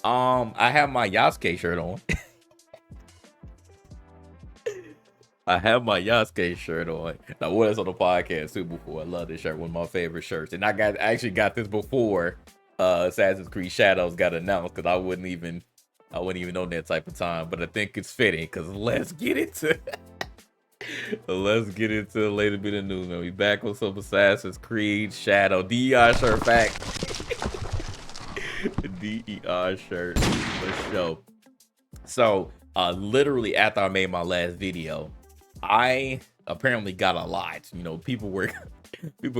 I have my Yasuke shirt on. I have my Yasuke shirt on. I wore this on the podcast too before. I love this shirt, one of my favorite shirts. And I actually got this before Assassin's Creed Shadows got announced because I wouldn't even know that type of time. But I think it's fitting because let's get into let's get into a later bit of news, man. We back with some Assassin's Creed Shadow DEI shirt fact. DEI shirt for show. So literally after I made my last video, I apparently got a lot. You know, people were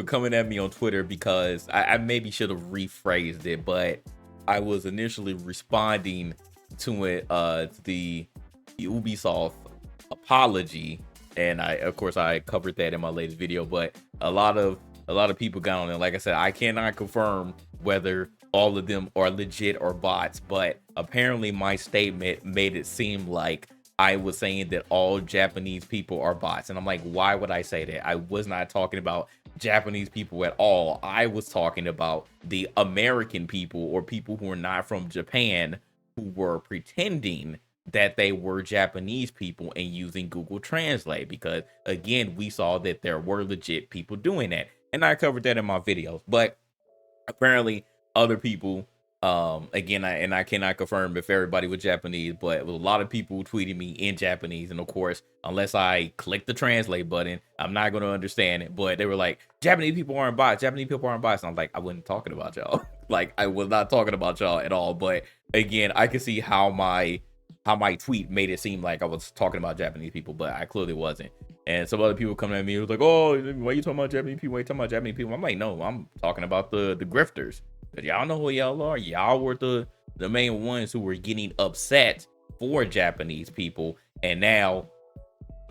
coming at me on Twitter because I maybe should have rephrased it, but I was initially responding to it, the Ubisoft apology, and of course I covered that in my latest video. But a lot of people got on it. Like I said, I cannot confirm whether all of them are legit or bots, but apparently my statement made it seem like I was saying that all Japanese people are bots. And I'm like, why would I say that? I was not talking about Japanese people at all. I was talking about the American people, or people who are not from Japan, who were pretending that they were Japanese people and using Google Translate, because again, we saw that there were legit people doing that. And I covered that in my videos. But apparently other people, again, I cannot confirm if everybody was Japanese, but it was a lot of people tweeting me in Japanese. And of course, unless I click the translate button, I'm not going to understand it. But they were like, Japanese people aren't bots. Japanese people aren't bots. And I'm like, I wasn't talking about y'all. Like, I was not talking about y'all at all. But again, I can see how my tweet made it seem like I was talking about Japanese people, but I clearly wasn't. And some other people coming at me, it was like, oh, why are you talking about Japanese people? Why are you talking about Japanese people? I'm like, no, I'm talking about the grifters. Y'all know who y'all are. Y'all were the main ones who were getting upset for Japanese people. And now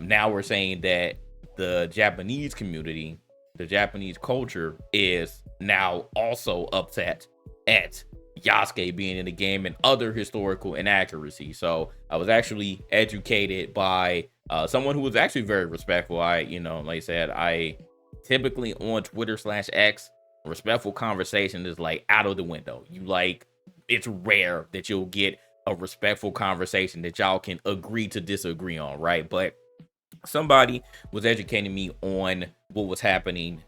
we're saying that the Japanese community, the Japanese culture, is now also upset at Yasuke being in the game and other historical inaccuracies. So I was actually educated by someone who was actually very respectful. Like I said, I typically on Twitter/X, respectful conversation is like out of the window. It's rare that you'll get a respectful conversation that y'all can agree to disagree on, right? But somebody was educating me on what was happening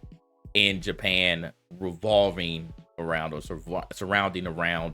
in Japan revolving around, or surrounding around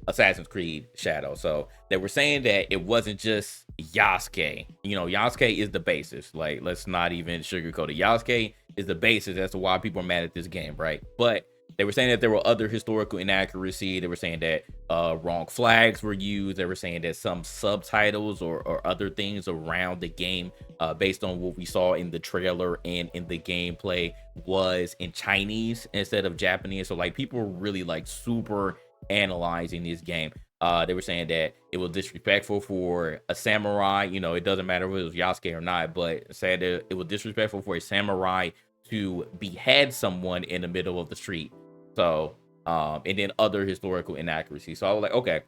Assassin's Creed Shadow. So they were saying that it wasn't just Yasuke. Yasuke is the basis. Like, let's not even sugarcoat it. Yasuke is the basis as to why people are mad at this game, right? But they were saying that there were other historical inaccuracy. They were saying that wrong flags were used. They were saying that some subtitles or other things around the game, based on what we saw in the trailer and in the gameplay, was in Chinese instead of Japanese. So like, people were really like super analyzing this game. They were saying that it was disrespectful for a samurai. It doesn't matter if it was Yasuke or not, but said that it was disrespectful for a samurai to behead someone in the middle of the street. So and then other historical inaccuracies. So I was like, okay,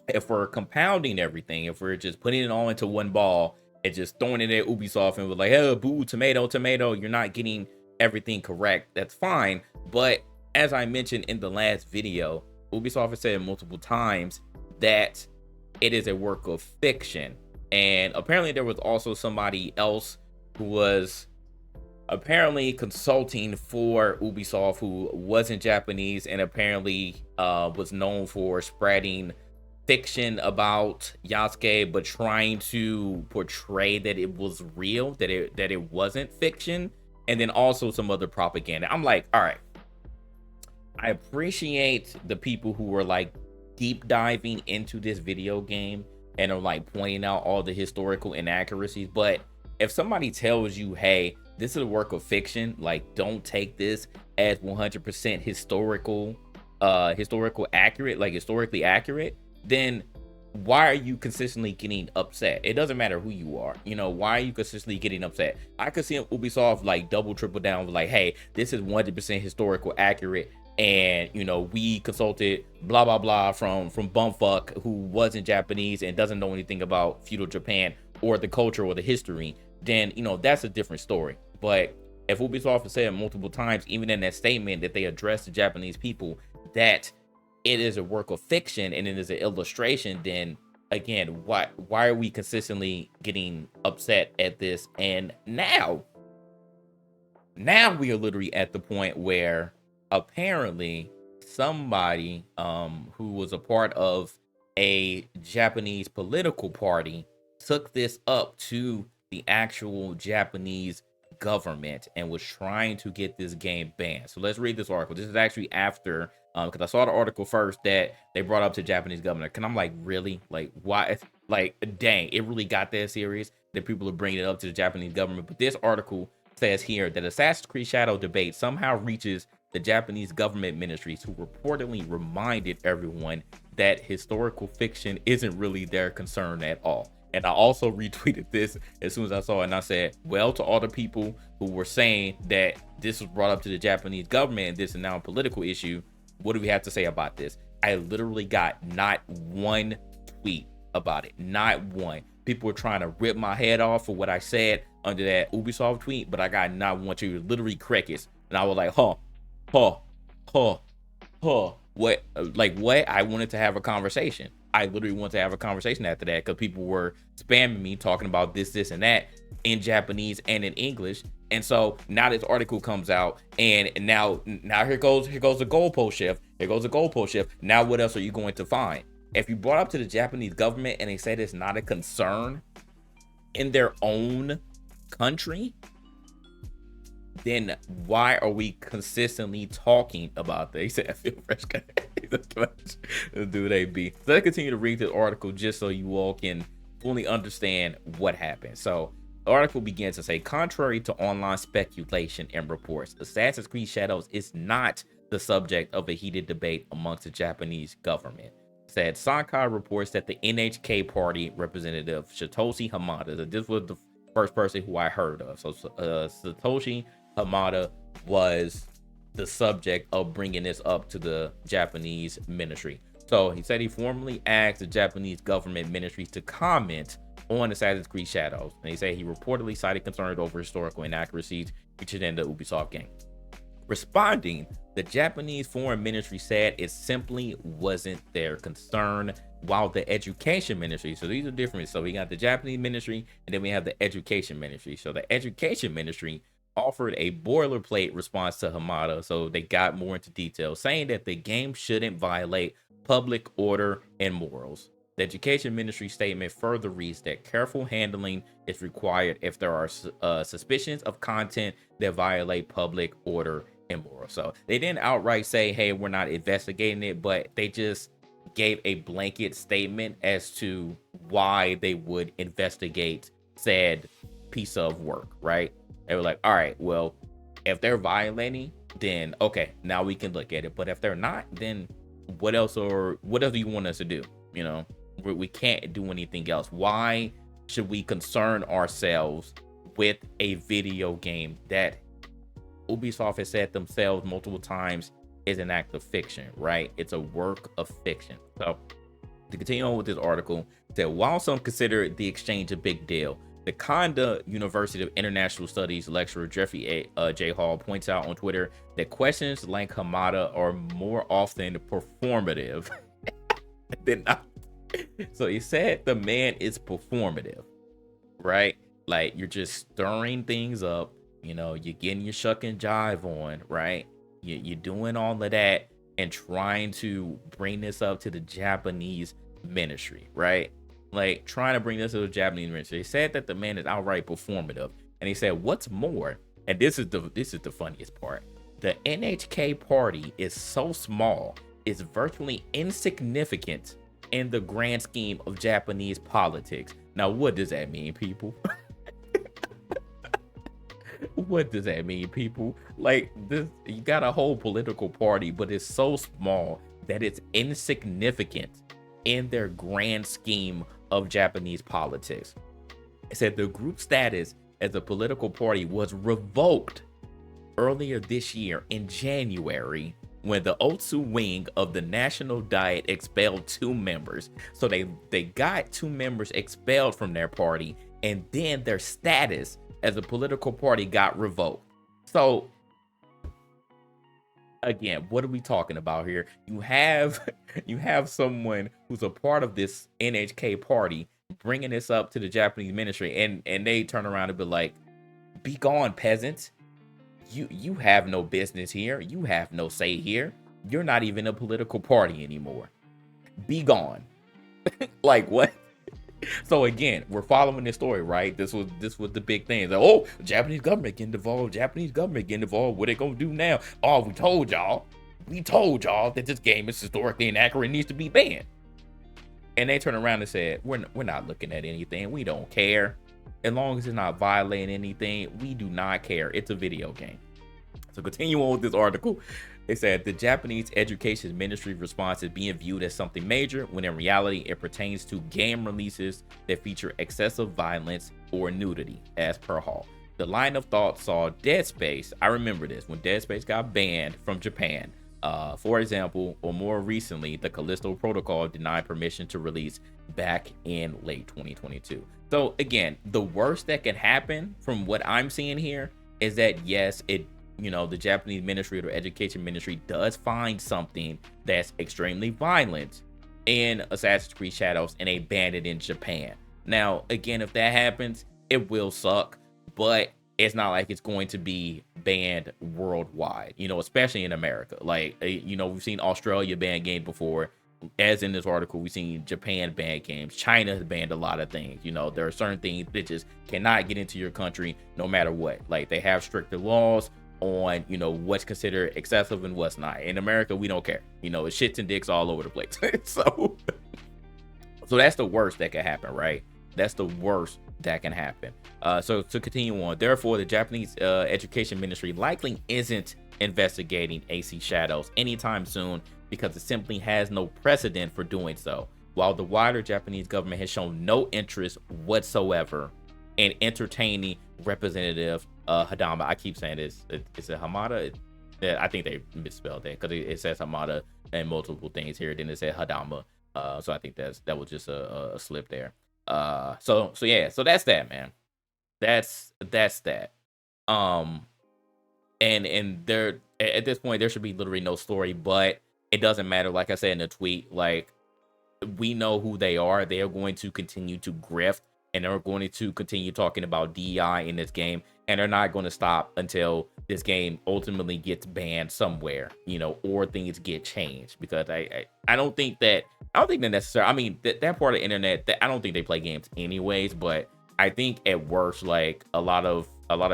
if we're compounding everything, if we're just putting it all into one ball and just throwing it at Ubisoft and we're like, hey, boo, tomato, you're not getting everything correct, that's fine. But as I mentioned in the last video, Ubisoft has said multiple times that it is a work of fiction. And apparently there was also somebody else who was apparently consulting for Ubisoft who wasn't Japanese, and apparently was known for spreading fiction about Yasuke, but trying to portray that it was real, that it wasn't fiction, and then also some other propaganda. I'm like, all right, I appreciate the people who are like deep diving into this video game and are like pointing out all the historical inaccuracies, but if somebody tells you, hey, this is a work of fiction, like, don't take this as 100% historically accurate, then why are you consistently getting upset? It doesn't matter who you are. Why are you consistently getting upset? I could see Ubisoft like double, triple down with like, hey, this is 100% historical accurate. And we consulted blah blah blah from bumfuck who wasn't Japanese and doesn't know anything about feudal Japan or the culture or the history. Then that's a different story. But if Ubisoft has said multiple times, even in that statement, that they addressed the Japanese people, that it is a work of fiction and it is an illustration, then again, why are we consistently getting upset at this? And now we are literally at the point where apparently somebody who was a part of a Japanese political party took this up to the actual Japanese government and was trying to get this game banned. So let's read this article. This is actually after because I saw the article first that they brought up to Japanese government, and I'm like, really? Like, why? Like, dang, it really got that serious that people are bringing it up to the Japanese government. But this article says here that Assassin's Creed Shadow debate somehow reaches the Japanese government ministries, who reportedly reminded everyone that historical fiction isn't really their concern at all. And I also retweeted this as soon as I saw it, and I said, well, to all the people who were saying that this was brought up to the Japanese government and this is now a political issue, what do we have to say about this? I literally got not one tweet about it, not one. People were trying to rip my head off for what I said under that Ubisoft tweet, but I got not one tweet, literally crickets. And I was like, what? Like, what? I wanted to have a conversation. I literally wanted to have a conversation after that because people were spamming me talking about this, and that in Japanese and in English. And so now this article comes out, and now here goes the goalpost shift. Here goes the goalpost shift. Now what else are you going to find? If you brought up to the Japanese government and they said it's not a concern in their own country, then why are we consistently talking about this? He said, I feel fresh. Dude, they be. So let's continue to read this article just so you all can fully understand what happened. So the article begins to say, contrary to online speculation and reports, Assassin's Creed Shadows is not the subject of a heated debate amongst the Japanese government. Said Sankai reports that the NHK party representative Satoshi Hamada, this was the first person who I heard of. So Satoshi Hamada was the subject of bringing this up to the Japanese ministry. So he said he formally asked the Japanese government ministry to comment on Assassin's Creed Shadows. And he said he reportedly cited concerns over historical inaccuracies featured in the Ubisoft game. Responding, the Japanese foreign ministry said it simply wasn't their concern, while the education ministry, so these are different. So we got the Japanese ministry and then we have the education ministry. So the education ministry offered a boilerplate response to Hamada, so they got more into detail, saying that the game shouldn't violate public order and morals. The education ministry statement further reads that careful handling is required if there are suspicions of content that violate public order and morals. So they didn't outright say, hey, we're not investigating it, but they just gave a blanket statement as to why they would investigate said piece of work, right? They were like, all right, well, if they're violating, then okay, now we can look at it. But if they're not, then what else do you want us to do? You know, we can't do anything else. Why should we concern ourselves with a video game that Ubisoft has said themselves multiple times is an act of fiction, right? It's a work of fiction. So to continue on with this article, it said, while some consider the exchange a big deal, the Konda University of International Studies lecturer Jeffrey J. Hall points out on Twitter that questions like Hamada are more often performative than not. So he said the man is performative, right? Like, you're just stirring things up, you know, you're getting your shuck and jive on, right? You're doing all of that and trying to bring this up to the Japanese ministry, right? Like, trying to bring this to the Japanese ministry. They said that the man is outright performative, and he said, what's more, and this is the funniest part, the NHK party is so small, it's virtually insignificant in the grand scheme of Japanese politics. Now, what does that mean, people? What does that mean, people? Like, this, you got a whole political party, but it's so small that it's insignificant in their grand scheme of Japanese politics. It said the group status as a political party was revoked earlier this year in January when the Otsu wing of the National Diet expelled 2 members. So they got 2 members expelled from their party, and then their status as a political party got revoked. So again, what are we talking about here? You have you have someone who's a part of this NHK party bringing this up to the Japanese ministry, and they turn around and be like, "Be gone, peasants! You have no business here. You have no say here. You're not even a political party anymore. Be gone." Like what? So again, we're following this story, right? This was the big thing. Like, oh, Japanese government getting involved. Japanese government getting involved. What they gonna do now? Oh, we told y'all. We told y'all that this game is historically inaccurate and needs to be banned. And they turn around and said, we're not looking at anything. We don't care. As long as it's not violating anything, we do not care. It's a video game. So continue on with this article. They said the Japanese Education Ministry response is being viewed as something major when in reality it pertains to game releases that feature excessive violence or nudity, as per Hall. The line of thought saw Dead Space. I remember this when Dead Space got banned from Japan. For example, or more recently, the Callisto Protocol denied permission to release back in late 2022. So again, the worst that can happen from what I'm seeing here is that yes, the Japanese Ministry or Education Ministry does find something that's extremely violent in Assassin's Creed Shadows and they ban it in Japan. Now, again, if that happens, it will suck, but it's not like it's going to be banned worldwide, especially in America. Like, we've seen Australia ban games before. As in this article, we've seen Japan ban games. China has banned a lot of things. There are certain things that just cannot get into your country no matter what. Like, they have stricter laws on what's considered excessive and what's not. In America, we don't care. It's shits and dicks all over the place. so that's the worst that can happen, right? That's the worst that can happen. So to continue on, therefore the Japanese Education Ministry likely isn't investigating AC Shadows anytime soon because it simply has no precedent for doing so, while the wider Japanese government has shown no interest whatsoever in entertaining Representative Hadama. I keep saying this. Is it Hamada? I think they misspelled that because it says Hamada and multiple things here. Then it said Hadama. So I think that was just a slip there. So yeah. So that's that, man. That's that. And there at this point there should be literally no story, but it doesn't matter. Like I said in the tweet, like we know who they are. They are going to continue to grift. And they're going to continue talking about DEI in this game, and they're not going to stop until this game ultimately gets banned somewhere, or things get changed. Because I don't think that necessarily. I mean, that part of the internet, I don't think they play games anyways. But I think at worst, like a lot of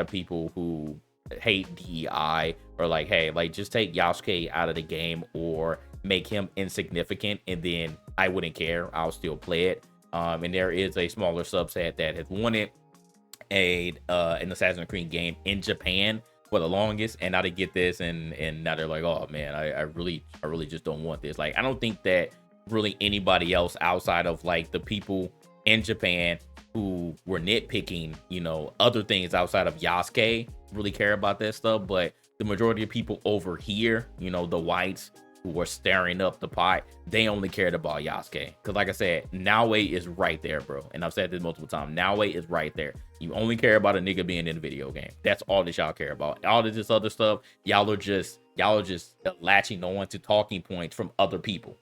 people who hate DEI are like, hey, like just take Yasuke out of the game or make him insignificant, and then I wouldn't care. I'll still play it. And there is a smaller subset that has wanted an Assassin's Creed game in Japan for the longest, and now they get this, and now they're like, oh man, I really just don't want this. Like, I don't think that really anybody else outside of like the people in Japan who were nitpicking, other things outside of Yasuke really care about that stuff. But the majority of people over here, the whites who were staring up the pot, they only cared about Yasuke. Because like I said, Naoe is right there, bro. And I've said this multiple times. Naoe is right there. You only care about a nigga being in a video game. That's all that y'all care about. All of this other stuff, y'all are just latching on to talking points from other people.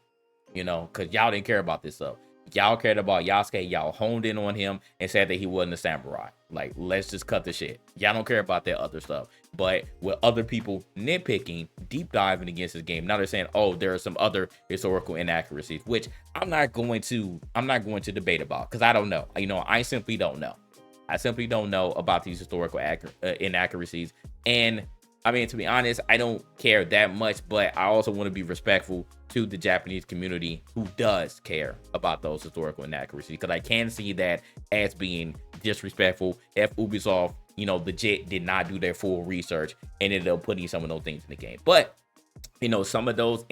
Because y'all didn't care about this stuff. Y'all cared about Yasuke. Y'all honed in on him and said that he wasn't a samurai. Like, let's just cut the shit. Y'all don't care about that other stuff. But with other people nitpicking, deep diving against this game, now they're saying, oh, there are some other historical inaccuracies, which I'm not going to debate about because I don't know. I simply don't know. I simply don't know about these historical inaccuracies. And I mean, to be honest, I don't care that much, but I also want to be respectful to the Japanese community who does care about those historical inaccuracies, because I can see that as being disrespectful if Ubisoft, legit did not do their full research and ended up putting some of those things in the game. But some of those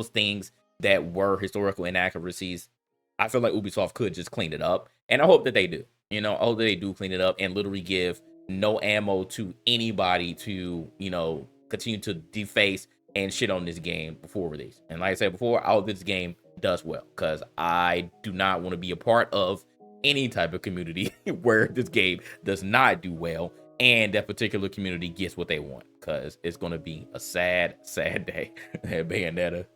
things that were historical inaccuracies, I feel like Ubisoft could just clean it up, and I hope that they do. I hope that they do clean it up and literally give no ammo to anybody to continue to deface and shit on this game before release. And like I said before, I hope this game does well, because I do not want to be a part of any type of community where this game does not do well and that particular community gets what they want, because it's going to be a sad day. That Bayonetta,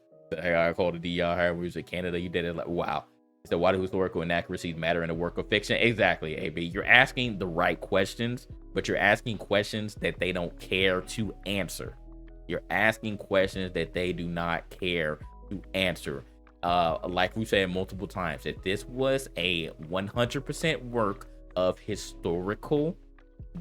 I called the DR, however, was in Canada, you did it like, wow. So why do historical inaccuracies matter in a work of fiction? Exactly, AB. You're asking the right questions, but you're asking questions that they don't care to answer. You're asking questions that they do not care to answer. Like we said multiple times, if this was a 100% work of historical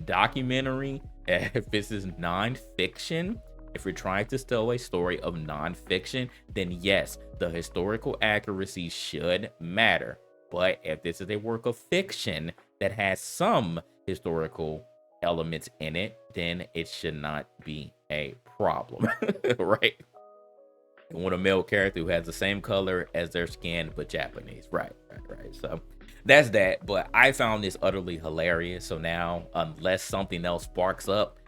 documentary, if this is non-fiction, if you're trying to tell a story of non-fiction, then yes, the historical accuracy should matter. But if this is a work of fiction that has some historical elements in it, then it should not be a problem. Right? You want a male character who has the same color as their skin but Japanese. Right. So that's that. But I found this utterly hilarious. So now, unless something else sparks up,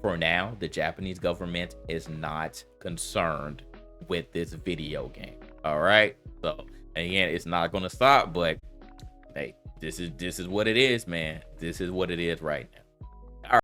for now, the Japanese government is not concerned with this video game. All right. So again, it's not going to stop, but hey, this is what it is, man. This is what it is right now.